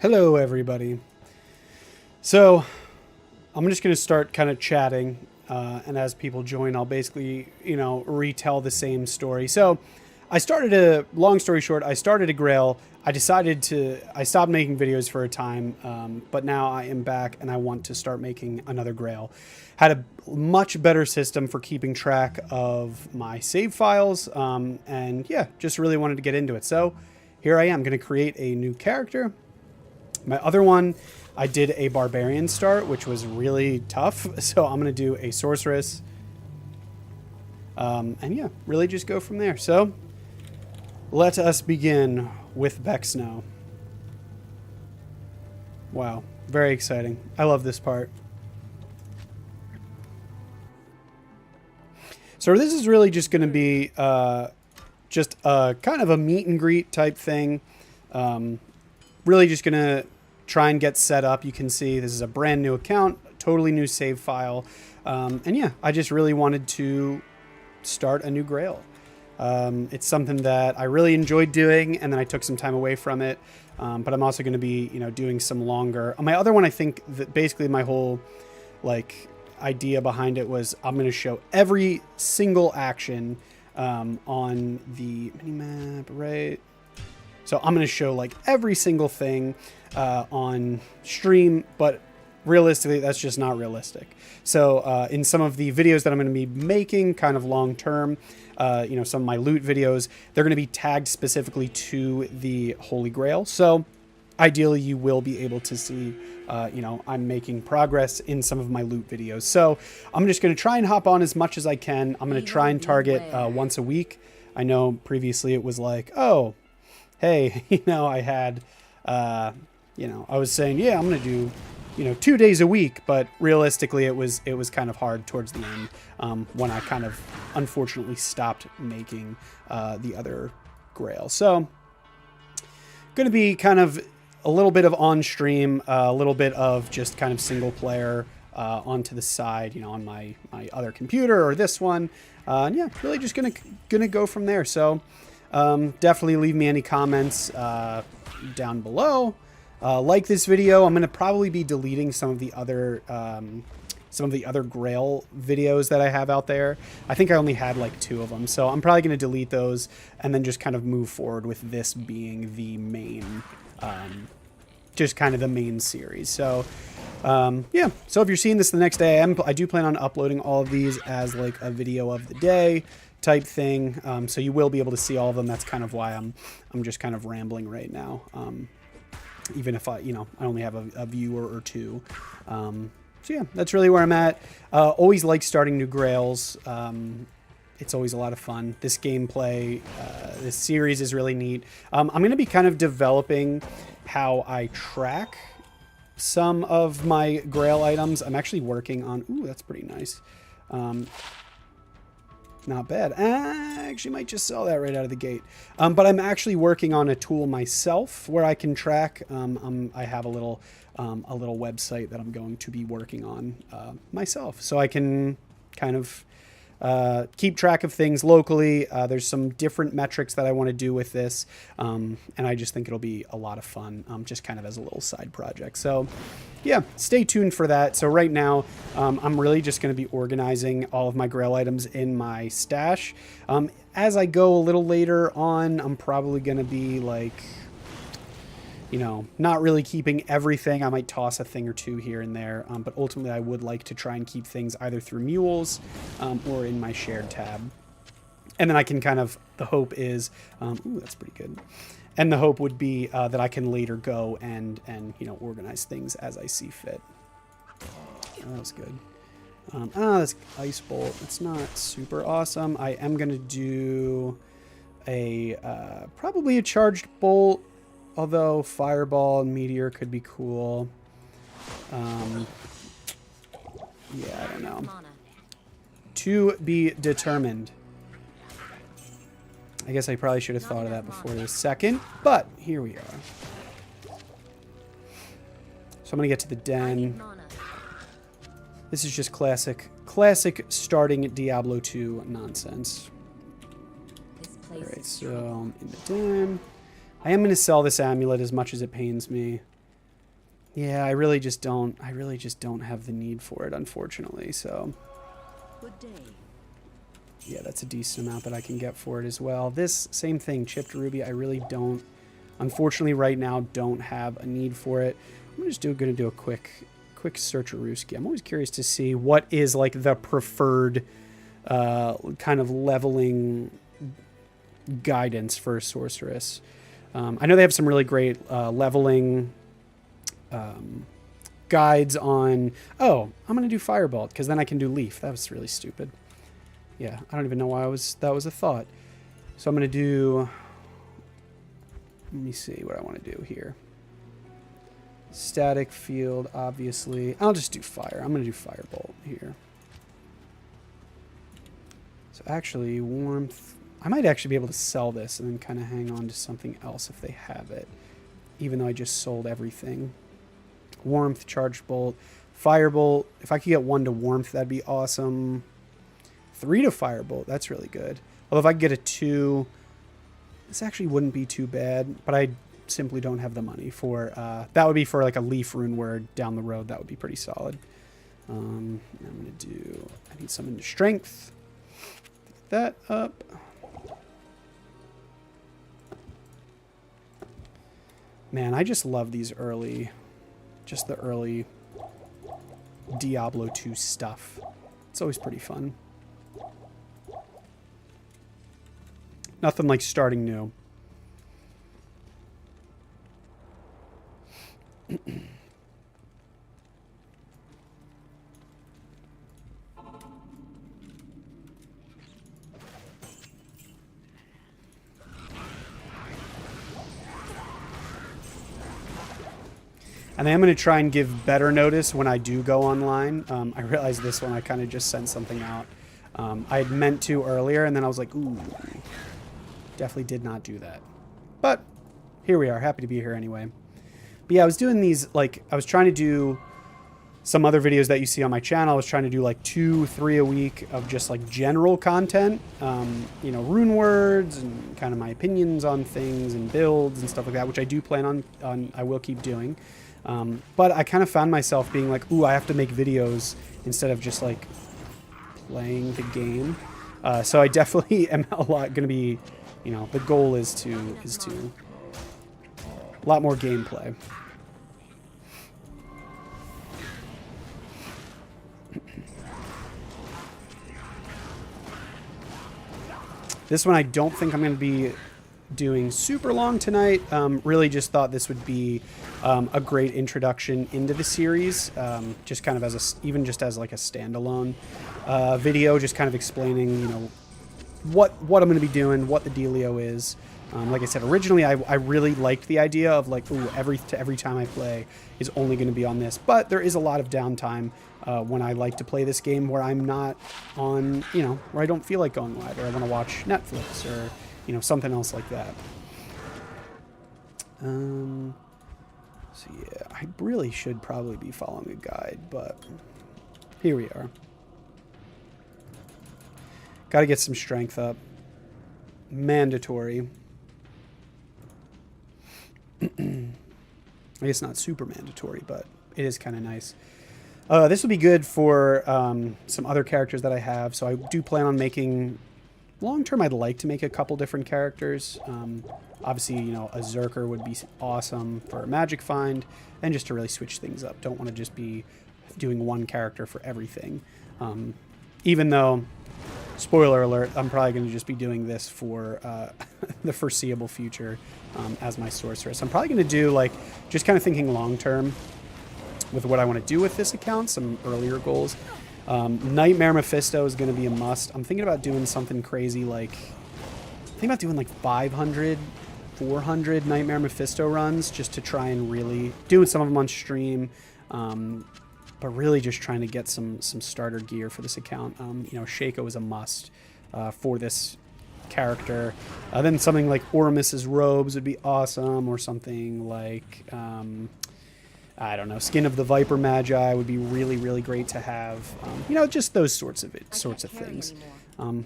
Hello, everybody. So, I'm just going to start kind of chatting, and as people join, I'll basically, retell the same story. So, long story short, I started a Grail. I stopped making videos for a time, but now I am back and I want to start making another Grail. Had a much better system for keeping track of my save files, and yeah, just really wanted to get into it. So, here I am going to create a new character. My other one, I did a barbarian start, which was really tough. So I'm going to do a sorceress. And yeah, really just go from there. So let us begin with Bexno. Wow, very exciting. I love this part. So this is really just going to be just a kind of a meet and greet type thing. Really just going to try and get set up. You can see this is a brand new account, totally new save file. And yeah, I just really wanted to start a new Grail. It's something that I really enjoyed doing, and then I took some time away from it. But I'm also going to be, doing some longer. On my other one, I think that basically my whole idea behind it was I'm going to show every single action on the minimap, right? So I'm going to show every single thing on stream, but realistically, that's just not realistic. So in some of the videos that I'm going to be making kind of long term, some of my loot videos, they're going to be tagged specifically to the Holy Grail. So ideally, you will be able to see, I'm making progress in some of my loot videos. So I'm just going to try and hop on as mumuch as I can. I'm going to try and target once a week. I know previously it was like, oh, hey, I had, I was saying, yeah, I'm going to do, 2 days a week, but realistically it was kind of hard towards the end, when I kind of unfortunately stopped making, the other Grail. So going to be kind of a little bit of on stream, a little bit of just kind of single player, onto the side, on my other computer or this one. And yeah, really just going to go from there. So, definitely leave me any comments down below. Like this video. I'm going to probably be deleting some of the other Grail videos that I have out there. I think I only had 2 of them, so I'm probably going to delete those and then just kind of move forward with this being the main, just kind of the main series. So yeah, so if you're seeing this the next day, I do plan on uploading all of these as a video of the day type thing, so you will be able to see all of them. That's kind of why I'm just kind of rambling right now, even if I only have a viewer or two. So yeah, that's really where I'm at. Always like starting new Grails. It's always a lot of fun. This gameplay, this series is really neat. I'm going to be kind of developing how I track some of my Grail items. I'm actually working on, ooh, that's pretty nice. Not bad. I actually might just sell that right out of the gate. But I'm actually working on a tool myself where I can track. I have a little website that I'm going to be working on myself, so I can kind of keep track of things locally. There's some different metrics that I want to do with this, and I just think it'll be a lot of fun, just kind of as a little side project. So yeah, stay tuned for that. So right now, I'm really just going to be organizing all of my Grail items in my stash. As I go a little later on, I'm probably going to be not really keeping everything. I might toss a thing or two here and there, but ultimately I would like to try and keep things either through mules or in my shared tab. And then I can kind of, the hope is, ooh, that's pretty good. And the hope would be that I can later go and organize things as I see fit. Oh, that was good. That's Ice Bolt. It's not super awesome. I am going to do probably a Charged Bolt. Although Fireball and Meteor could be cool. Yeah, I don't know. To be determined. I guess I probably should have thought of that before this second, but here we are. So I'm going to get to the den. This is just classic starting Diablo 2 nonsense. Alright, so in the den. I am going to sell this amulet as much as it pains me. Yeah, I really just don't have the need for it, unfortunately. So Good day. yeah, that's a decent amount that I can get for it as well. This same thing, chipped ruby, I really don't, unfortunately right now, don't have a need for it. I'm just gonna do a quick search-a-rooski. I'm always curious to see what is like the preferred kind of leveling guidance for a sorceress. I know they have some really great leveling guides on. Oh, I'm gonna do firebolt because then I can do leaf. That was really stupid. Yeah, I don't even know why that was a thought. So I'm gonna do. Let me see what I want to do here. Static field, obviously. I'll just do fire. I'm gonna do firebolt here. So actually, warmth. I might actually be able to sell this and then kind of hang on to something else if they have it, even though I just sold everything. Warmth, charged bolt, firebolt. If I could get 1 to warmth, that'd be awesome. 3 to firebolt, that's really good. Although if I could get a 2, this actually wouldn't be too bad, but I simply don't have the money for, that would be for like a leaf rune word down the road. That would be pretty solid. I'm going to do, I need some into strength. Get that up. Man, I just love these early, just the early Diablo 2 stuff. It's always pretty fun. Nothing like starting new. And I am going to try and give better notice when I do go online. I realized this one, I kind of just sent something out. I had meant to earlier, and then I was like, ooh, definitely did not do that. But here we are, happy to be here anyway. But yeah, I was doing these, like, I was trying to do some other videos that you see on my channel. I was trying to do like 2, 3 a week of just like general content, you know, rune words and kind of my opinions on things and builds and stuff like that, which I do plan on I will keep doing. But I kind of found myself being like, ooh, I have to make videos instead of just like playing the game. So I definitely am a lot going to be, you know, the goal is to a lot more gameplay. This one I don't think I'm going to be doing super long tonight. Really just thought this would be a great introduction into the series, just kind of as even just as like a standalone video, just kind of explaining, you know, what I'm going to be doing, what the dealio is. Like I said, originally I really liked the idea of like, ooh, every time I play is only going to be on this, but there is a lot of downtime when I like to play this game where I'm not on, you know, where I don't feel like going live, or I want to watch Netflix or, you know, something else like that. So yeah, I really should probably be following a guide, but here we are. Got to get some strength up. Mandatory. I guess not super mandatory, but it is kind of nice. This will be good for some other characters that I have. So I do plan on making... Long term, I'd like to make a couple different characters. Obviously, you know, a Zerker would be awesome for a magic find, and just to really switch things up. Don't want to just be doing one character for everything. Even though, spoiler alert, I'm probably going to just be doing this for the foreseeable future as my sorceress. I'm probably going to do, like, just kind of thinking long term with what I want to do with this account, some earlier goals. Nightmare Mephisto is going to be a must. I'm thinking about doing something crazy like... I'm thinking about doing like 500, 400 Nightmare Mephisto runs just to try and really... Doing some of them on stream, but really just trying to get some starter gear for this account. You know, Shaco is a must for this character. Then something like Ormus's robes would be awesome, or something like... I don't know, Skin of the Viper Magi would be really, really great to have. You know, just those sorts of things.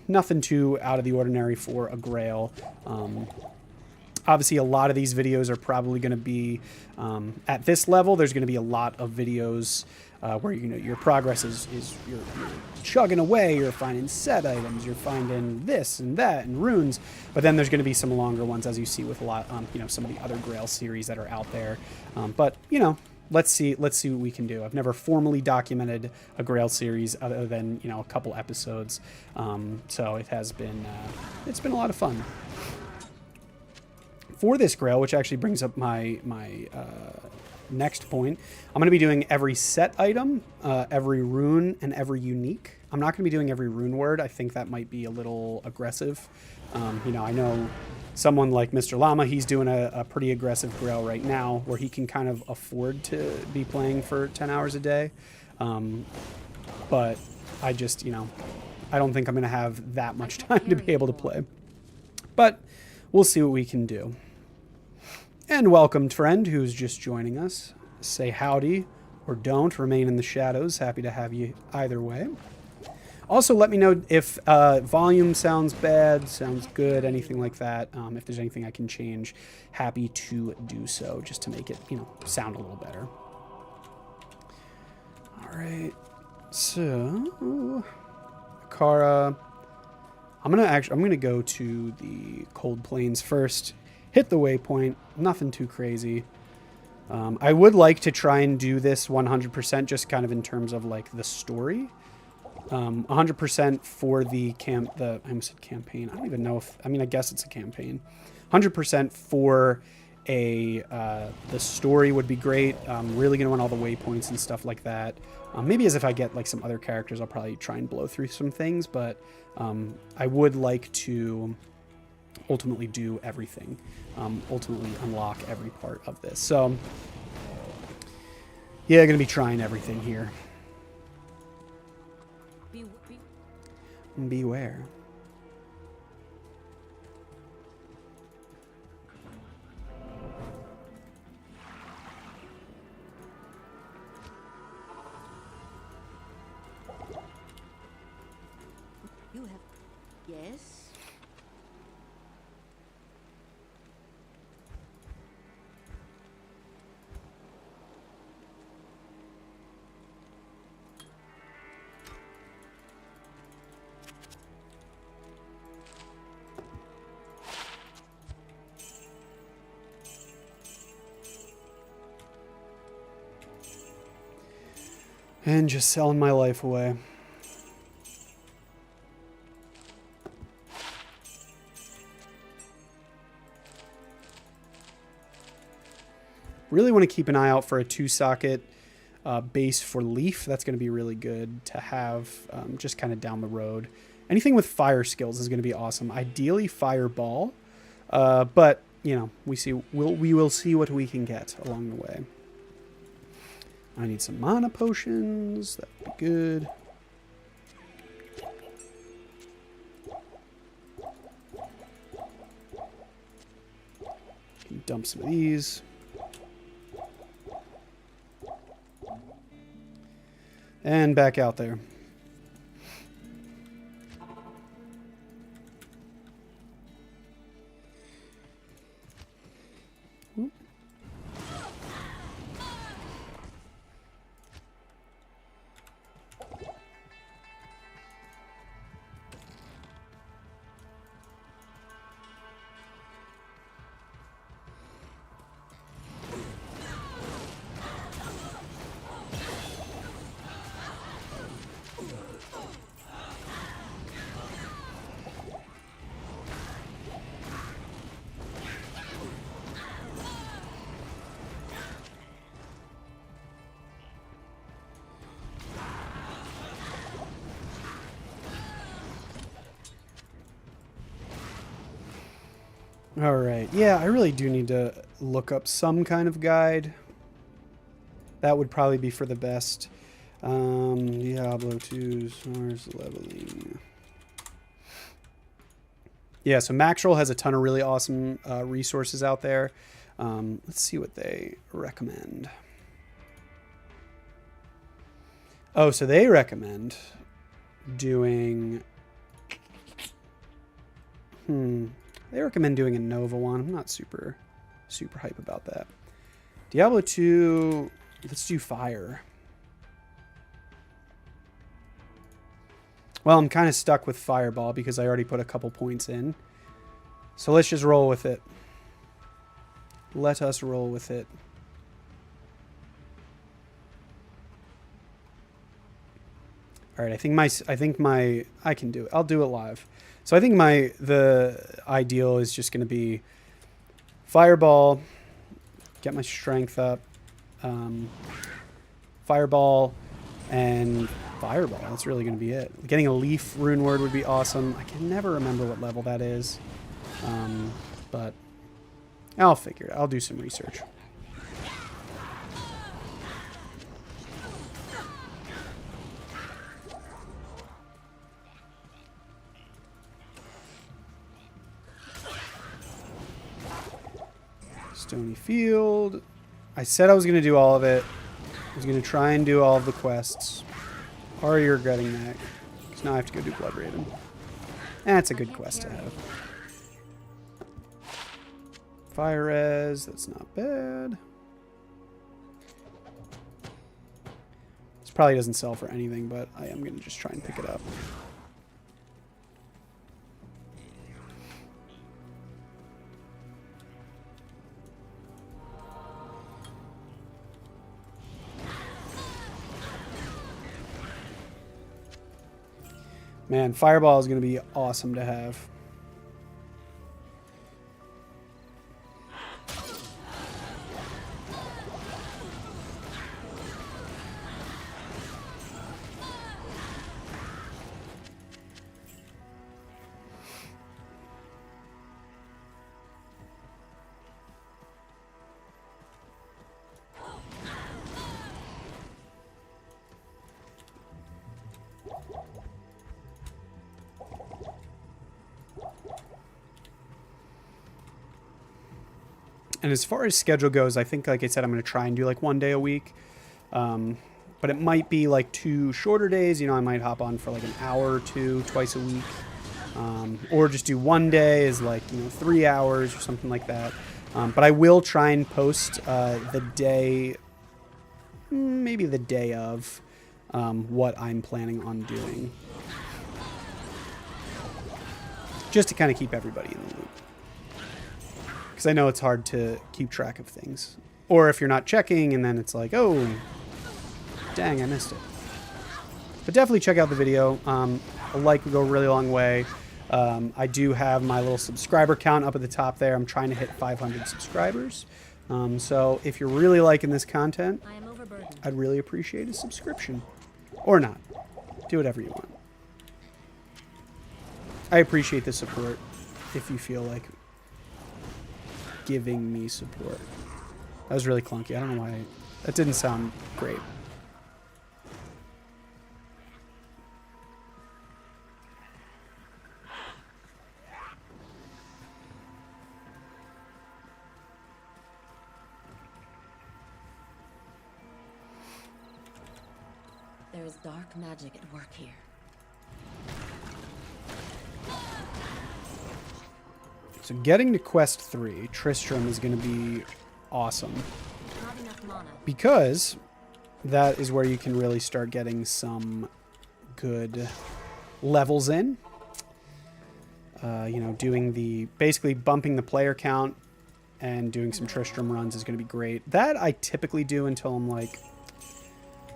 Nothing too out of the ordinary for a Grail. Obviously, a lot of these videos are probably going to be at this level. There's going to be a lot of videos where your progress is you're chugging away. You're finding set items. You're finding this and that and runes. But then there's going to be some longer ones, as you see with a lot, some of the other Grail series that are out there. But let's see what we can do. I've never formally documented a Grail series other than a couple episodes. So it has been it's been a lot of fun. For this Grail, which actually brings up my next point, I'm going to be doing every set item, every rune, and every unique. I'm not going to be doing every rune word. I think that might be a little aggressive. I know someone like Mr. Llama, he's doing a pretty aggressive Grail right now where he can kind of afford to be playing for 10 hours a day. But I just, I don't think I'm going to have that much time to be able to play. But we'll see what we can do. And welcome, friend, who's just joining us. Say howdy or don't. Remain in the shadows. Happy to have you either way. Also, let me know if volume sounds bad, sounds good, anything like that. If there's anything I can change, happy to do so, just to make it, sound a little better. All right. So, Kara, I'm gonna go to the Cold Plains first. Hit the waypoint. Nothing too crazy. I would like to try and do this 100%, just kind of in terms of like the story. 100% for the I almost said campaign. I don't even know if, I guess it's a campaign. 100% for the story would be great. I'm really going to want all the waypoints and stuff like that. Maybe as if I get like some other characters, I'll probably try and blow through some things, but I would like to ultimately do everything. Ultimately unlock every part of this. So, yeah, going to be trying everything here. Beware. You have... Yes? And just selling my life away. Really want to keep an eye out for a 2-socket base for Leaf. That's going to be really good to have just kind of down the road. Anything with fire skills is going to be awesome. Ideally, Fireball. But, we will see what we can get along the way. I need some mana potions. That would be good. Can dump some of these. And back out there. All right. Yeah, I really do need to look up some kind of guide. That would probably be for the best. Diablo 2 Source leveling. Yeah, so Maxroll has a ton of really awesome resources out there. Let's see what they recommend. Oh, so they recommend doing... They recommend doing a Nova one. I'm not super hype about that. Diablo 2, let's do fire. Well, I'm kind of stuck with Fireball because I already put a couple points in. So let's just roll with it. Let us roll with it. All right, I think I can do it. I'll do it live. So I think the ideal is just going to be Fireball, get my strength up, Fireball, and Fireball. That's really going to be it. Getting a Leaf rune word would be awesome. I can never remember what level that is, but I'll figure it out. I'll do some research. Stony Field. I said I was going to do all of it. I was going to try and do all of the quests. Already regretting that. Because now I have to go do Blood Raven. That's a good quest to have. Fire Res. That's not bad. This probably doesn't sell for anything, but I am going to just try and pick it up. Man, Fireball is going to be awesome to have. And as far as schedule goes, I think, like I said, I'm going to try and do like 1 day a week. But it might be like 2 shorter days. You know, I might hop on for like an hour or 2 twice a week. Or just do 1 day is like, 3 hours or something like that. But I will try and post the day, maybe the day of what I'm planning on doing. Just to kind of keep everybody in the loop. Because I know it's hard to keep track of things. Or if you're not checking and then it's like, oh, dang, I missed it. But definitely check out the video. A like would go a really long way. I do have my little subscriber count up at the top there. I'm trying to hit 500 subscribers. So if you're really liking this content, I'd really appreciate a subscription. Or not. Do whatever you want. I appreciate the support if you feel like giving me support. That was really clunky. I don't know why. That didn't sound great. There is dark magic at work here. So getting to quest 3, Tristram, is going to be awesome. Not enough mana. Because that is where you can really start getting some good levels in. Doing basically bumping the player count and doing some Tristram runs is going to be great. That I typically do until I'm like,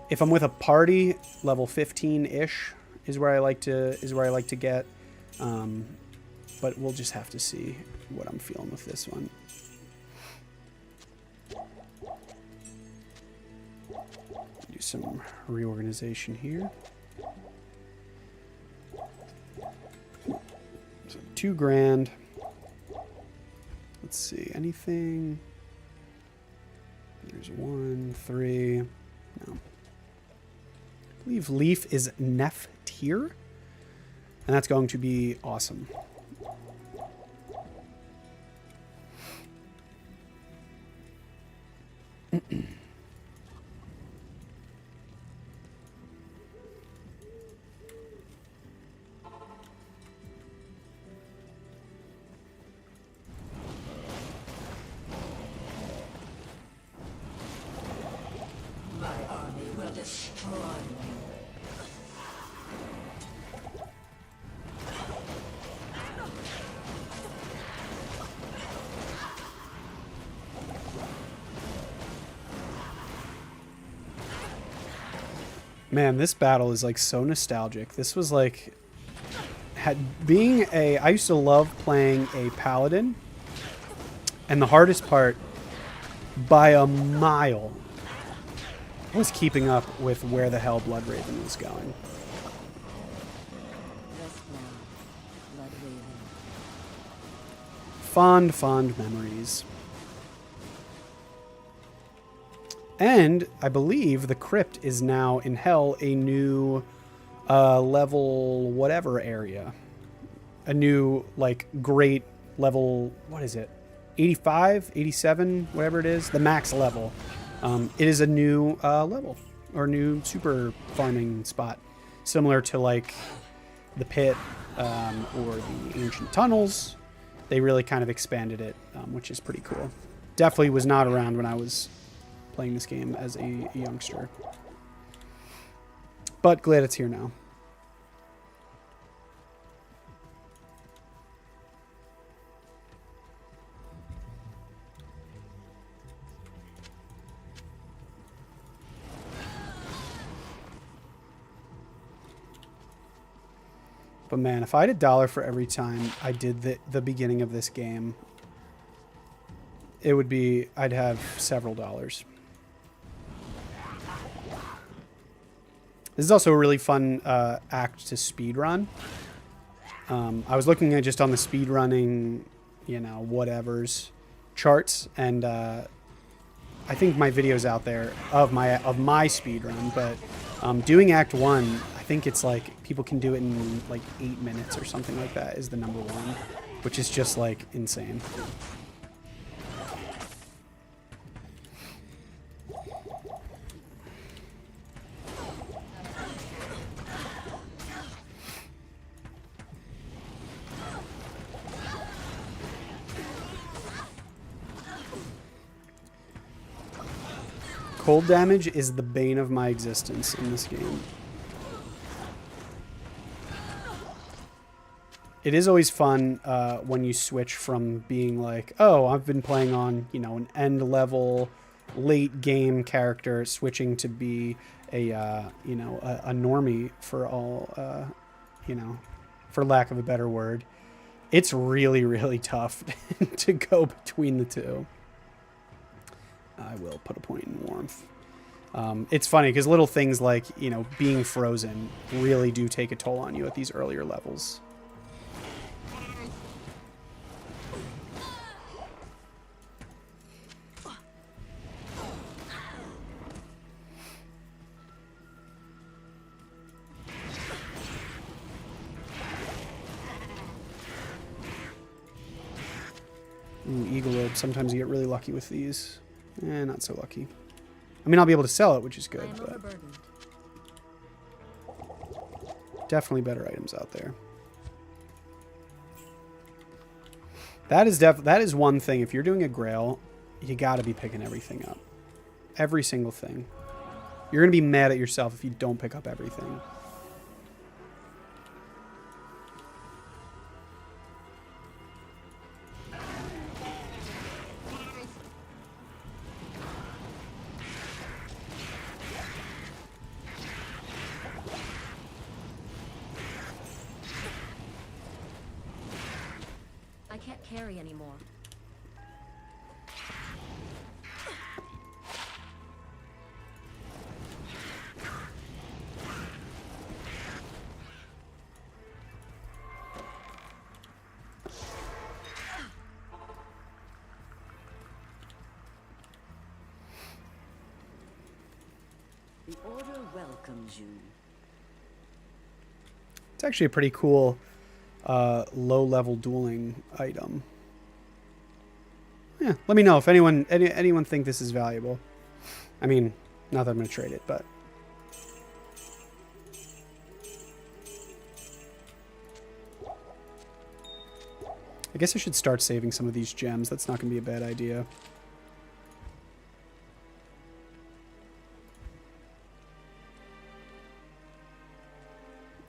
if I'm with a party, level 15-ish is where I like to get. But we'll just have to see what I'm feeling with this one. Do some reorganization here. So $2,000. Let's see, anything? There's 1, 3. No. I believe Leaf is Nef tier. And that's going to be awesome. Man, this battle is like so nostalgic. This was like I used to love playing a paladin, and the hardest part by a mile was keeping up with where the hell Blood Raven was going. Rest now, Blood Raven. Fond, fond memories. And I believe the crypt is now in hell a new level whatever area. A new, like, great level, what is it? 85, 87, whatever it is. The max level. It is a new level, or new super farming spot. Similar to, like, the pit or the ancient tunnels. They really kind of expanded it, which is pretty cool. Definitely was not around when I was playing this game as a youngster. But glad it's here now. But man, if I had $1 for every time I did the beginning of this game, it would be, I'd have several dollars. This is also a really fun act to speedrun. I was looking at just on the speedrunning, you know, whatevers charts, and I think my video's out there of my speedrun, but doing Act 1, I think it's like people can do it in like 8 minutes or something like that is the number one, which is just like insane. Cold damage is the bane of my existence in this game. It is always fun when you switch from being like, oh, I've been playing on, you know, an end level, late game character, switching to be a, you know, a normie for all, you know, for lack of a better word. It's really, really tough to go between the two. I will put a point in warmth. It's funny because little things like, you know, being frozen really do take a toll on you at these earlier levels. Ooh, Eagle Orb. Sometimes you get really lucky with these. Not so lucky. I mean, I'll be able to sell it, which is good, but definitely better items out there. That is one thing. If you're doing a Grail, you got to be picking everything up. Every single thing. You're going to be mad at yourself if you don't pick up everything. I can't carry anymore. The Order welcomes you. It's actually a pretty cool low-level dueling item. Yeah, let me know if anyone think this is valuable. I mean, not that I'm going to trade it, but... I guess I should start saving some of these gems. That's not going to be a bad idea.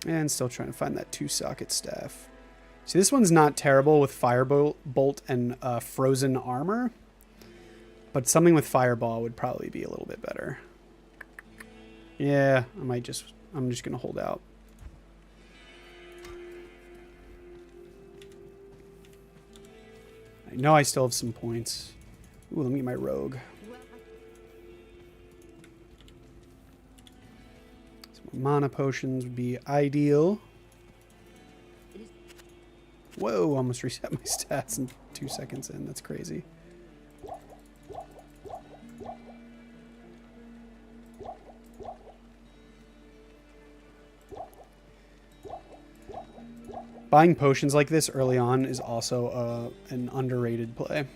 And still trying to find that 2-socket staff. See, this one's not terrible with Firebolt and Frozen Armor. But something with Fireball would probably be a little bit better. Yeah, I'm just going to hold out. I know I still have some points. Ooh, let me get my Rogue. Some mana potions would be ideal. Whoa, almost reset my stats in 2 seconds in. That's crazy. Buying potions like this early on is also an underrated play.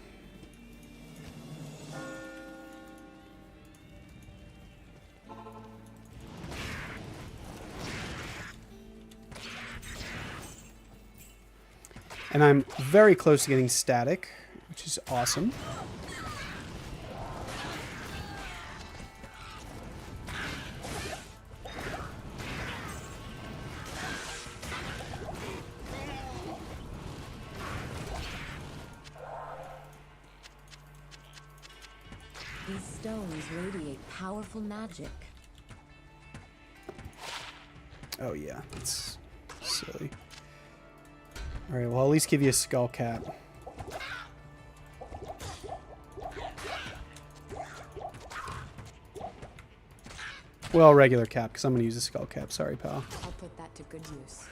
And I'm very close to getting static, which is awesome. These stones radiate powerful magic. Oh yeah, it's silly. Alright, well, I'll at least give you a skull cap. Well, regular cap, because I'm going to use a skull cap. Sorry, pal. I'll put that to good use.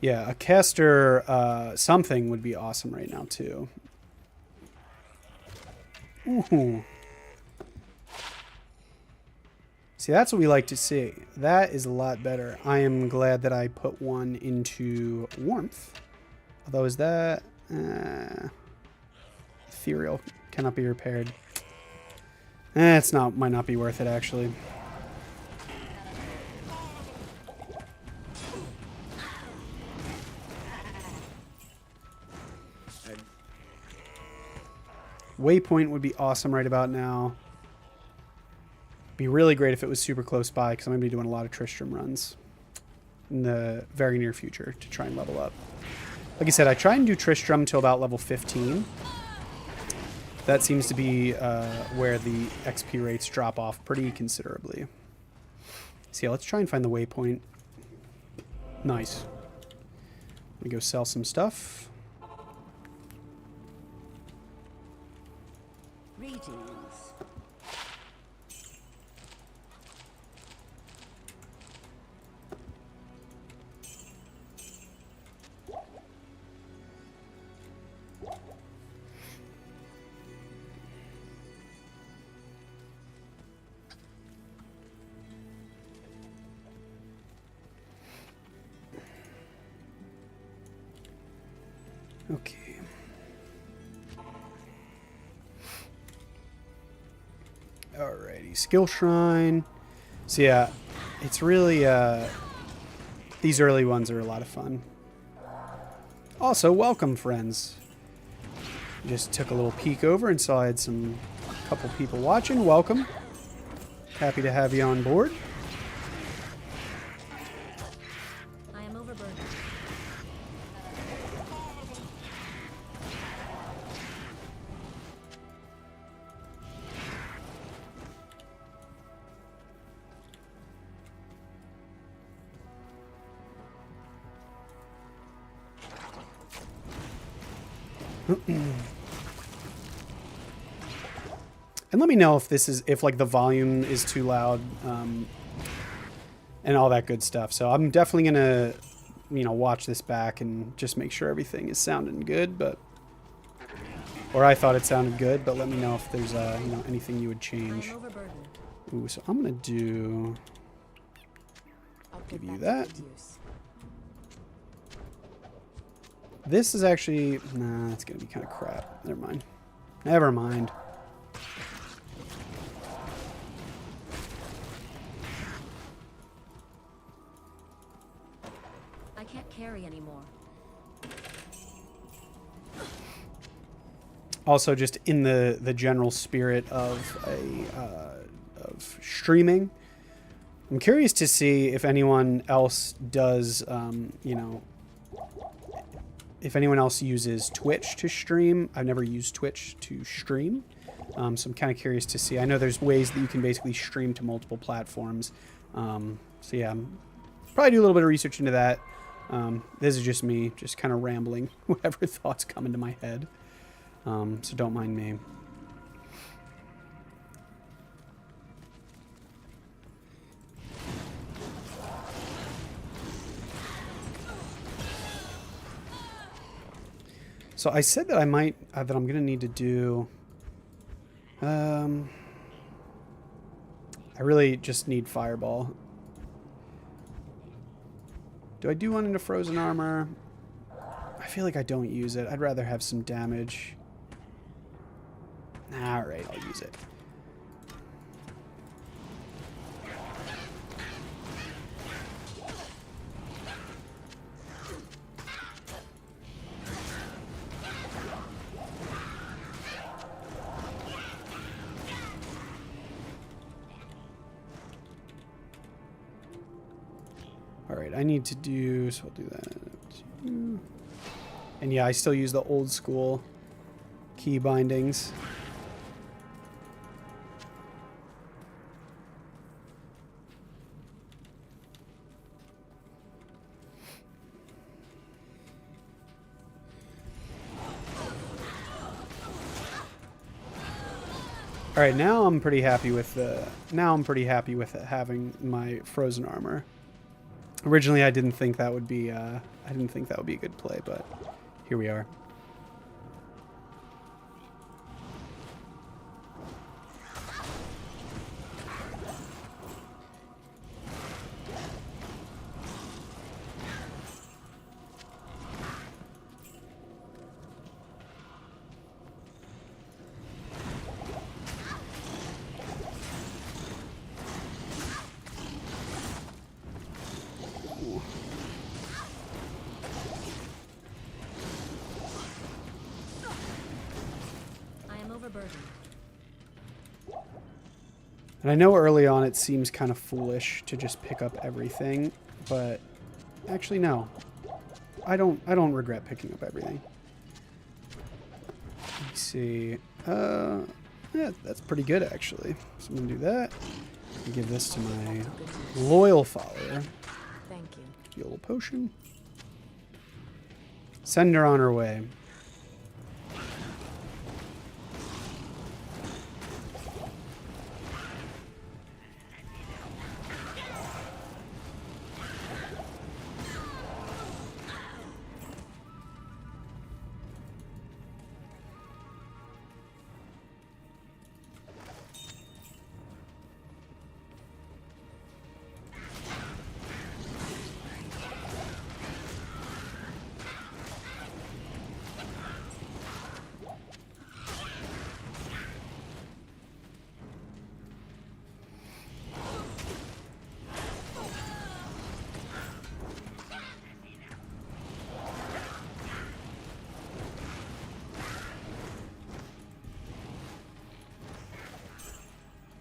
Yeah, a caster something would be awesome right now, too. Ooh. See, that's what we like to see. That is a lot better. I am glad that I put one into warmth. Although, is that... ethereal. Cannot be repaired. It's not... might not be worth it, actually. Waypoint would be awesome right about now. Be really great if it was super close by, because I'm going to be doing a lot of Tristram runs in the very near future to try and level up. Like I said, I try and do Tristram till about level 15. That seems to be where the XP rates drop off pretty considerably. So yeah, let's try and find the waypoint. Nice. Let me go sell some stuff. Greetings. Okay. Alrighty, skill shrine. So yeah, it's really these early ones are a lot of fun. Also, welcome friends. Just took a little peek over and saw I had a couple people watching. Welcome. Happy to have you on board. I am overburdened. And let me know if like the volume is too loud, and all that good stuff. So I'm definitely gonna, watch this back and just make sure everything is sounding good. Or I thought it sounded good, but let me know if there's anything you would I change. am overburdened. Ooh, so I'm gonna do. I'll put Give you to that. good use. This is actually nah. It's gonna be kind of crap. Never mind. Never mind. I can't carry anymore. Also, just in the general spirit of of streaming, I'm curious to see if anyone else does, you know, if anyone else uses Twitch to stream. I've never used Twitch to stream, so I'm kind of curious to see. I know there's ways that you can basically stream to multiple platforms. So yeah, probably do a little bit of research into that. This is just me, just kind of rambling, whatever thoughts come into my head. So don't mind me. So I said that I might, that I'm going to need to do, I really just need Fireball. Do I do one into Frozen Armor? I feel like I don't use it. I'd rather have some damage. Alright, I'll use it. Alright, I need to do, so I'll do that. And yeah, I still use the old school key bindings. All right, now I'm pretty happy with having my Frozen Armor. Originally, I didn't think that would be a good play, but here we are. And I know early on it seems kind of foolish to just pick up everything, but actually no. I don't regret picking up everything. Let me see. Yeah, that's pretty good actually. So I'm gonna do that. Give this to my loyal follower. Thank you. Heal potion. Send her on her way.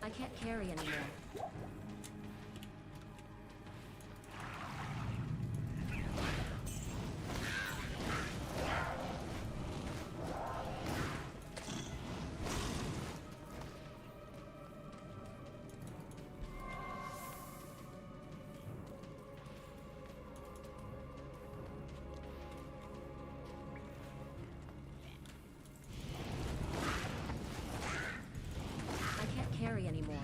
I can't carry anymore. I can't carry anymore.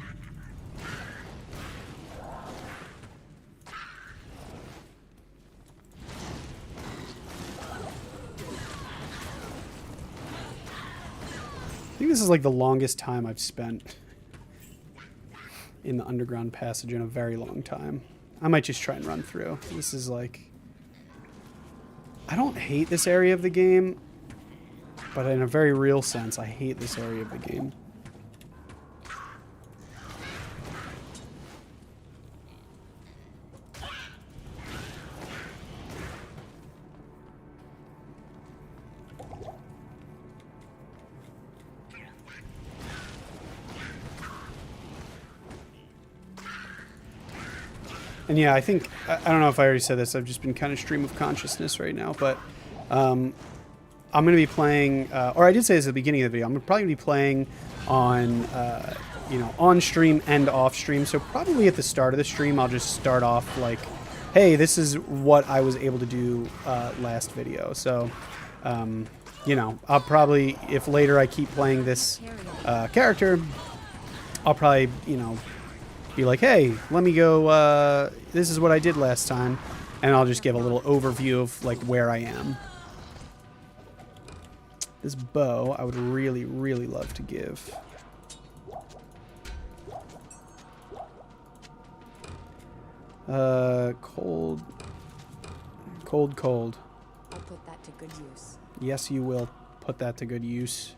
I think this is like the longest time I've spent in the underground passage in a very long time. I might just try and run through. This is like... I don't hate this area of the game, but in a very real sense, I hate this area of the game. And yeah, I think, I don't know if I already said this, I've just been kind of stream of consciousness right now, but I'm going to be playing, or I did say this at the beginning of the video, I'm probably going to be playing on, you know, on stream and off stream. So probably at the start of the stream, I'll just start off like, hey, this is what I was able to do last video. So, you know, I'll probably, if later I keep playing this character, I'll probably, you know, be like, hey, let me go, this is what I did last time. And I'll just give a little overview of like where I am. This bow, I would really, really love to give. Cold. Cold, cold. I'll put that to good use. Yes, you will put that to good use.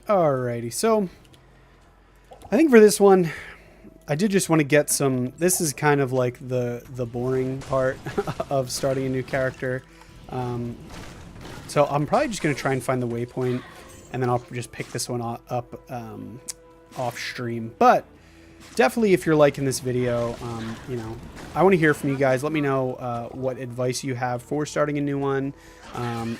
Alrighty, so I think for this one, I did just want to get some. This is kind of like the boring part of starting a new character. So I'm probably just going to try and find the waypoint, and then I'll just pick this one up off stream. But definitely, if you're liking this video, you know, I want to hear from you guys. Let me know what advice you have for starting a new one.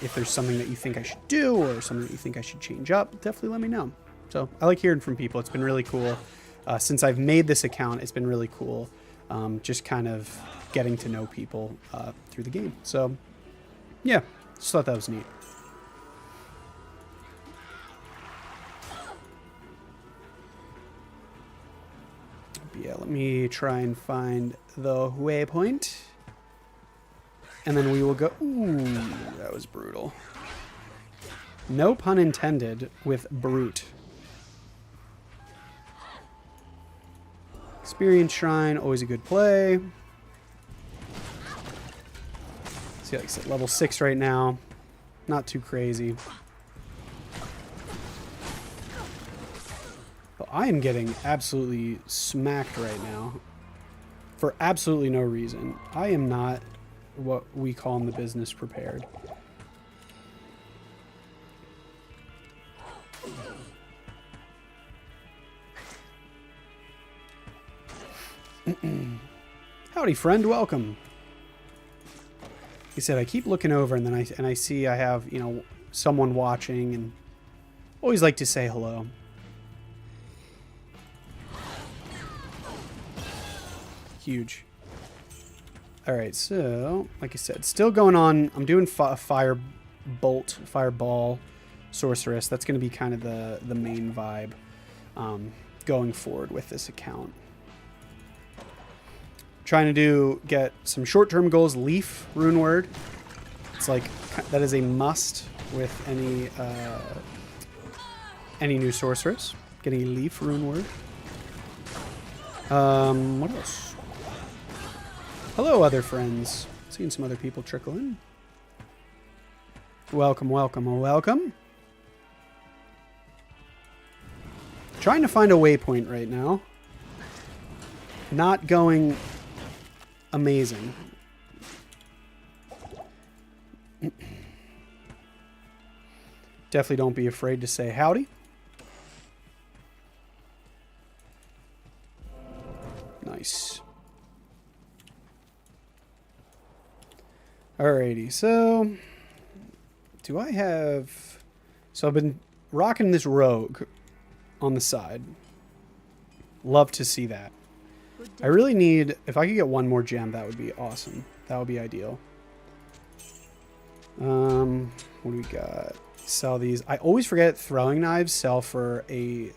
If there's something that you think I should do or something that you think I should change up, definitely let me know. So I like hearing from people. It's been really cool. Since I've made this account, it's been really cool. Just kind of getting to know people through the game. So yeah, just thought that was neat. But yeah, let me try and find the waypoint. And then we will go... Ooh, that was brutal. No pun intended with brute. Experience Shrine, always a good play. See, like I said, level 6 right now. Not too crazy. But I am getting absolutely smacked right now. For absolutely no reason. I am not what we call in the business prepared. Howdy, friend. Welcome. He said, I keep looking over and then I see I have, you know, someone watching, and always like to say hello. Huge. Alright, so, like I said, still going on. I'm doing Fireball Sorceress. That's going to be kind of the main vibe going forward with this account. Trying to get some short-term goals. Leaf rune word. It's like, that is a must with any new sorceress. Getting a leaf rune word. What else? Hello, other friends. Seeing some other people trickle in. Welcome, welcome, welcome. Trying to find a waypoint right now. Not going amazing. Definitely don't be afraid to say howdy. Nice. Alrighty, so do I have... So I've been rocking this rogue on the side. Love to see that. I really need... If I could get one more gem, that would be awesome. That would be ideal. What do we got? Sell these. I always forget throwing knives sell for an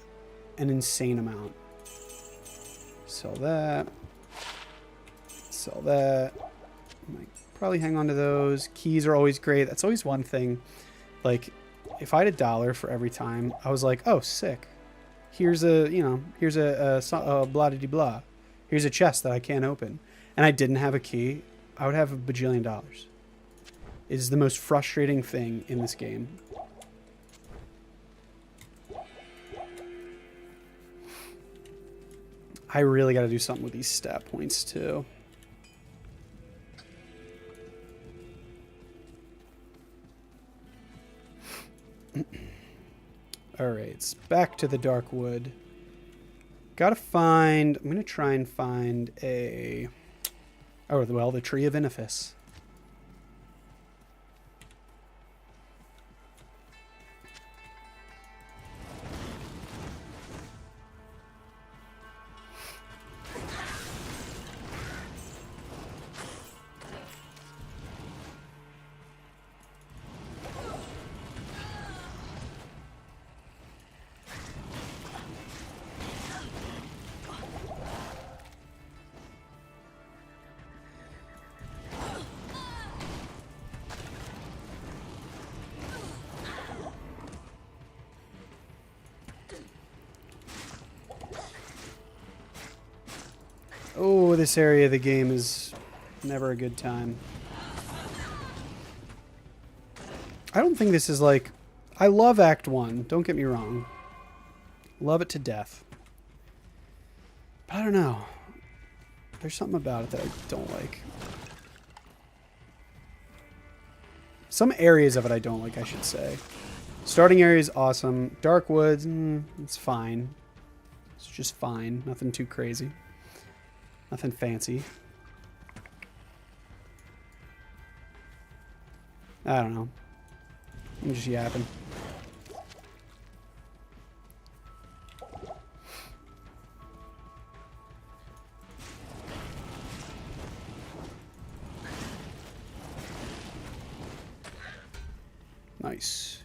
insane amount. Sell that. Sell that. Might probably hang on to those. Keys are always great. That's always one thing. Like, if I had $1 for every time, I was like, oh, sick. Here's a, you know, here's a blah-de-de-blah. Here's a chest that I can't open. and I didn't have a key, I would have a bajillion dollars. It is the most frustrating thing in this game. I really got to do something with these stat points too. Alright, it's back to the dark wood. Gotta find... I'm gonna try and find a... Oh, well, the Tree of Inifis. Oh, this area of the game is never a good time. I don't think this is like... I love Act 1, don't get me wrong. Love it to death. But I don't know. There's something about it that I don't like. Some areas of it I don't like, I should say. Starting area is awesome. Dark Woods, it's fine. It's just fine. Nothing too crazy. Nothing fancy. I don't know. I'm just yapping. Nice.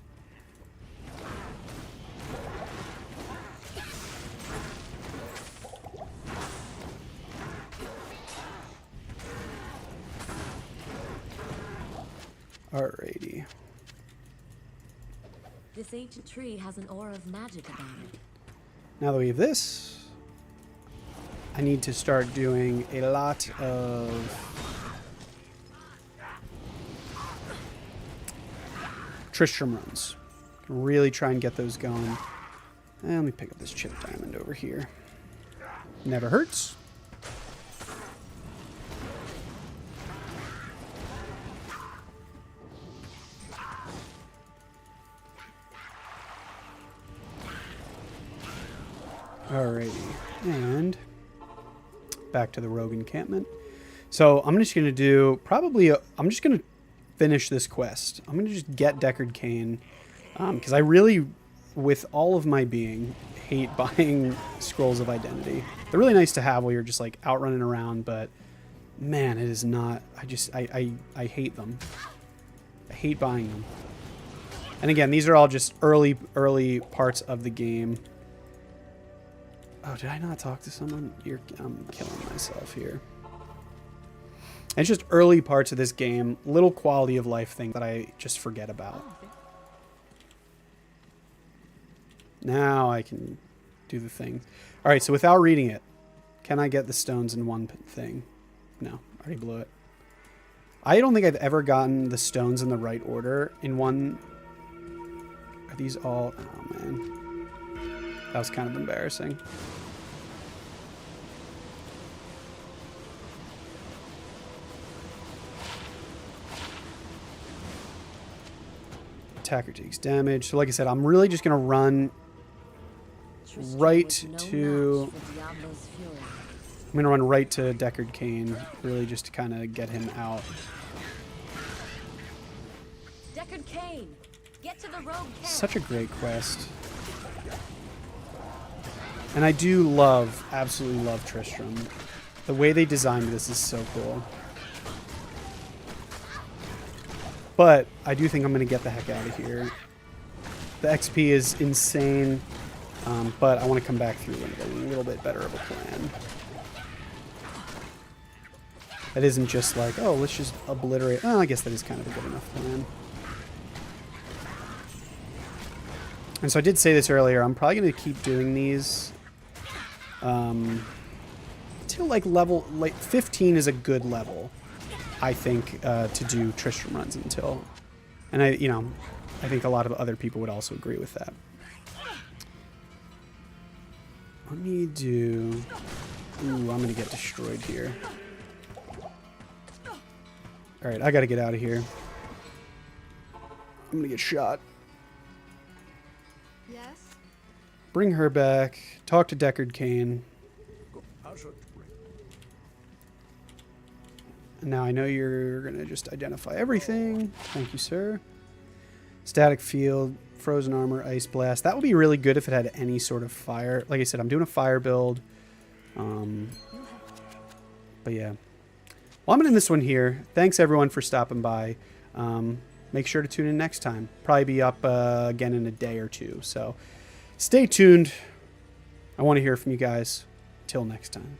Alrighty. This ancient tree has an aura of magic about it. Now that we have this, I need to start doing a lot of Tristram runs. Really try and get those going. And let me pick up this chip diamond over here. Never hurts. Alrighty, and back to the rogue encampment. So I'm just going to do probably, I'm just going to finish this quest. I'm going to just get Deckard Cain, because I really, with all of my being, hate buying Scrolls of Identity. They're really nice to have while you're just like out running around, but man, it is not, I hate them. I hate buying them. And again, these are all just early parts of the game. Oh, did I not talk to someone? I'm killing myself here. And it's just early parts of this game, little quality of life thing that I just forget about. Now I can do the thing. All right, so without reading it, can I get the stones in one thing? No, I already blew it. I don't think I've ever gotten the stones in the right order in one. Are these all? Oh man. That was kind of embarrassing. Attacker takes damage. So like I said, I'm really just going to run right to... I'm going to run right to Deckard Cain, really just to kind of get him out. Deckard Cain, get to the rogue camp. Such a great quest. And I do love, absolutely love Tristram. The way they designed this is so cool. But I do think I'm going to get the heck out of here. The XP is insane, but I want to come back through with a little bit better of a plan. That isn't just like, oh, let's just obliterate. Oh, I guess that is kind of a good enough plan. And so I did say this earlier, I'm probably going to keep doing these till feel like 15 is a good level, I think, to do Tristram runs until. And I think a lot of other people would also agree with that. Let me do... Ooh, I'm going to get destroyed here. Alright, I got to get out of here. I'm going to get shot. Yes? Bring her back. Talk to Deckard Cain. And now I know you're going to just identify everything. Thank you, sir. Static field, frozen armor, ice blast. That would be really good if it had any sort of fire. Like I said, I'm doing a fire build. But yeah. Well, I'm going to end this one here. Thanks, everyone, for stopping by. Make sure to tune in next time. Probably be up again in a day or two. So stay tuned. I want to hear from you guys. Till next time.